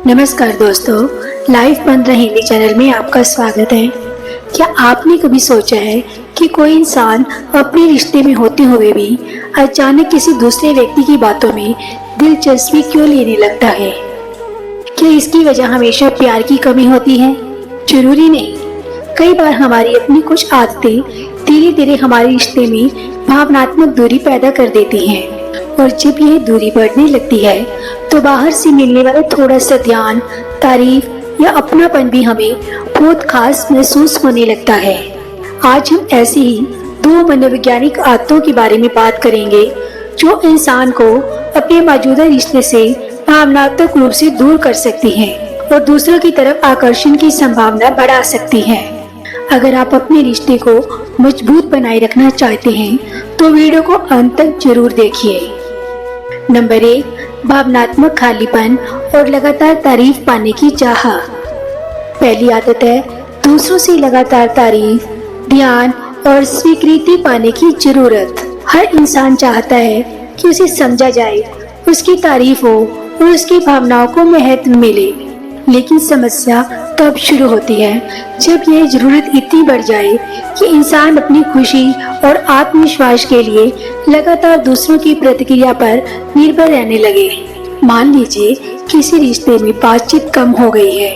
नमस्कार दोस्तों, लाइफ बन रहे हिंदी चैनल में आपका स्वागत है। क्या आपने कभी सोचा है कि कोई इंसान अपने रिश्ते में होते हुए भी अचानक किसी दूसरे व्यक्ति की बातों में दिलचस्पी क्यों लेने लगता है? क्या इसकी वजह हमेशा प्यार की कमी होती है? जरूरी नहीं। कई बार हमारी अपनी कुछ आदतें धीरे धीरे हमारे रिश्ते में भावनात्मक दूरी पैदा कर देती हैं, और जब यह दूरी बढ़ने लगती है तो बाहर से मिलने वाला थोड़ा सा ध्यान, तारीफ या अपनापन भी हमें बहुत खास महसूस होने लगता है। आज हम ऐसी ही दो मनोवैज्ञानिक आदतों के बारे में बात करेंगे जो इंसान को अपने मौजूदा रिश्ते से भावनात्मक रूप से दूर कर सकती हैं और दूसरों की तरफ आकर्षण की संभावना बढ़ा सकती हैं। अगर आप अपने रिश्ते को मजबूत बनाए रखना चाहते हैं तो वीडियो को अंत तक जरूर देखिए। नंबर 1, भावनात्मक खालीपन और लगातार तारीफ पाने की चाह। पहली आदत है दूसरों से लगातार तारीफ, ध्यान और स्वीकृति पाने की जरूरत। हर इंसान चाहता है कि उसे समझा जाए, उसकी तारीफ हो और उसकी भावनाओं को महत्व मिले। लेकिन समस्या तब शुरू होती है जब यह जरूरत इतनी बढ़ जाए कि इंसान अपनी खुशी और आत्मविश्वास के लिए लगातार दूसरों की प्रतिक्रिया पर निर्भर रहने लगे। मान लीजिए किसी रिश्ते में बातचीत कम हो गई है,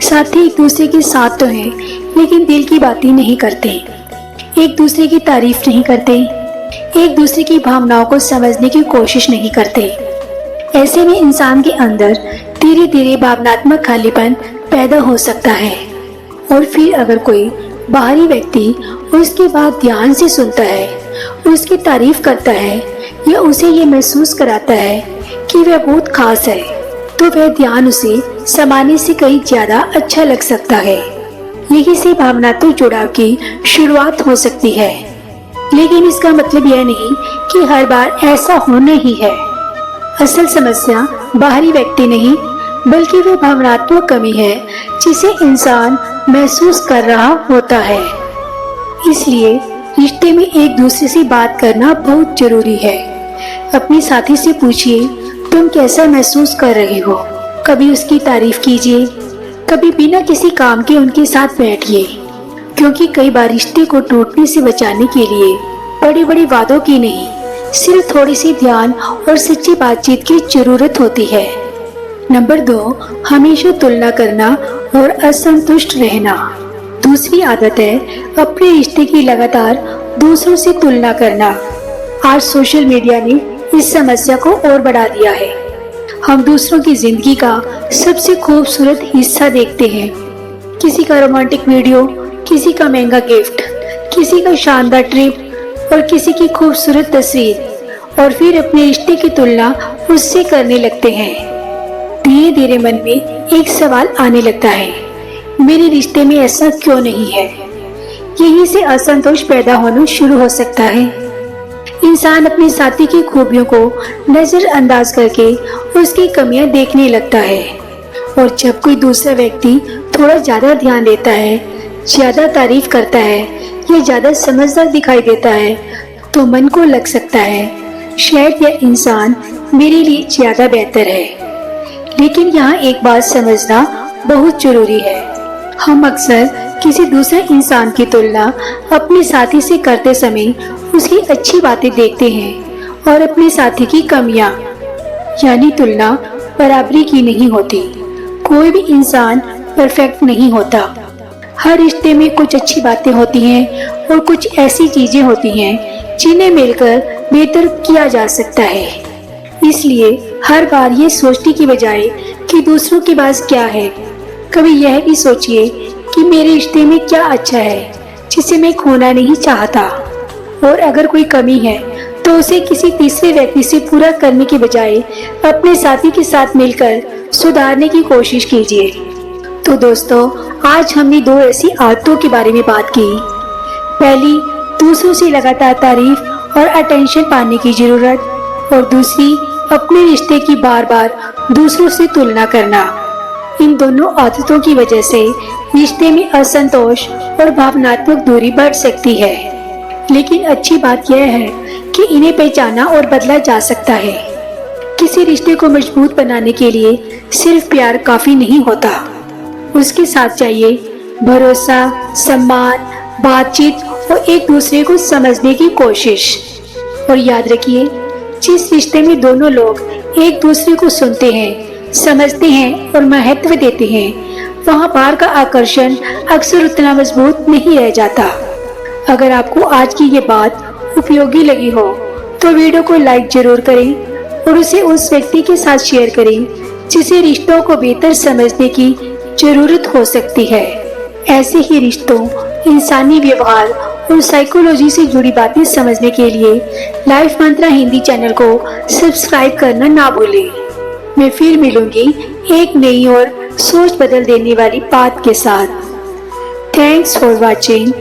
साथी एक दूसरे के साथ तो हैं, लेकिन दिल की बातें नहीं करते, एक दूसरे की तारीफ नहीं करते, एक दूसरे की भावनाओं को समझने की कोशिश नहीं करते। ऐसे में इंसान के अंदर धीरे धीरे भावनात्मक खालीपन पैदा हो सकता है। और फिर अगर कोई बाहरी व्यक्ति उसकी बात ध्यान से सुनता है, उसकी तारीफ करता है या उसे ये महसूस कराता है कि वह बहुत खास है, तो वह ध्यान उसे समाने से कहीं ज्यादा अच्छा लग सकता है। यही से भावनात्मक जुड़ाव की शुरुआत हो सकती है। लेकिन इसका मतलब यह नहीं कि हर बार ऐसा होना ही है। असल समस्या बाहरी व्यक्ति नहीं, बल्कि वह भावनात्मक कमी है जिसे इंसान महसूस कर रहा होता है। इसलिए रिश्ते में एक दूसरे से बात करना बहुत जरूरी है। अपने साथी से पूछिए, तुम कैसा महसूस कर रहे हो? कभी उसकी तारीफ कीजिए, कभी बिना किसी काम के उनके साथ बैठिए, क्योंकि कई बार रिश्ते को टूटने से बचाने के लिए बड़े बड़े वादों की नहीं, सिर्फ थोड़ी सी ध्यान और सच्ची बातचीत की जरूरत होती है। नंबर 2, हमेशा तुलना करना और असंतुष्ट रहना। दूसरी आदत है अपने रिश्ते की लगातार दूसरों से तुलना करना। आज सोशल मीडिया ने इस समस्या को और बढ़ा दिया है। हम दूसरों की जिंदगी का सबसे खूबसूरत हिस्सा देखते हैं। किसी का रोमांटिक वीडियो, किसी का महंगा गिफ्ट, किसी का शानदार ट्रिप और किसी की खूबसूरत तस्वीर, और फिर अपने रिश्ते की तुलना उससे करने लगते हैं। धीरे धीरे मन में एक सवाल आने लगता है, मेरे रिश्ते में ऐसा क्यों नहीं है? यहीं से असंतोष पैदा होना शुरू हो सकता है। इंसान अपने साथी की खूबियों को नजरअंदाज करके उसकी कमियां देखने लगता है, और जब कोई दूसरा व्यक्ति थोड़ा ज्यादा ध्यान देता है, ज्यादा तारीफ करता है या ज्यादा समझदार दिखाई देता है, तो मन को लग सकता है शायद यह इंसान मेरे लिए ज्यादा बेहतर है। लेकिन यहाँ एक बात समझना बहुत जरूरी है। हम अक्सर किसी दूसरे इंसान की तुलना अपने साथी से करते समय उसकी अच्छी बातें देखते हैं और अपने साथी की कमियां, यानी तुलना बराबरी की नहीं होती। कोई भी इंसान परफेक्ट नहीं होता। हर रिश्ते में कुछ अच्छी बातें होती हैं और कुछ ऐसी चीजें होती हैं जिन्हें मिलकर बेहतर किया जा सकता है। इसलिए हर बार ये सोचने की बजाय कि दूसरों के पास क्या है, कभी यह भी सोचिए कि मेरे रिश्ते में क्या अच्छा है जिसे मैं खोना नहीं चाहता। और अगर कोई कमी है तो उसे किसी तीसरे व्यक्ति से पूरा करने के बजाय अपने साथी के साथ मिलकर सुधारने की कोशिश कीजिए। तो दोस्तों, आज हमने दो ऐसी आदतों के बारे में बात की। पहली, दूसरों से लगातार तारीफ और अटेंशन पाने की जरूरत, और दूसरी, अपने रिश्ते की बार बार दूसरों से तुलना करना। इन दोनों आदतों की वजह से रिश्ते में असंतोष और भावनात्मक दूरी बढ़ सकती है। लेकिन अच्छी बात यह है कि इन्हें पहचाना और बदला जा सकता है। किसी रिश्ते को मजबूत बनाने के लिए सिर्फ प्यार काफी नहीं होता, उसके साथ चाहिए भरोसा, सम्मान, बातचीत और एक दूसरे को समझने की कोशिश। और याद रखिए, जिस रिश्ते में दोनों लोग एक दूसरे को सुनते हैं, समझते हैं और महत्व देते हैं, वहाँ बाहर का आकर्षण अक्सर उतना मजबूत नहीं रह जाता। अगर आपको आज की ये बात उपयोगी लगी हो तो वीडियो को लाइक जरूर करें और उसे उस व्यक्ति के साथ शेयर करें जिसे रिश्तों को बेहतर समझने की जरूरत हो सकती है। ऐसे ही रिश्तों, इंसानी व्यवहार और साइकोलॉजी से जुड़ी बातें समझने के लिए लाइफ मंत्रा हिंदी चैनल को सब्सक्राइब करना ना भूलें। मैं फिर मिलूंगी एक नई और सोच बदल देने वाली बात के साथ। Thanks for watching.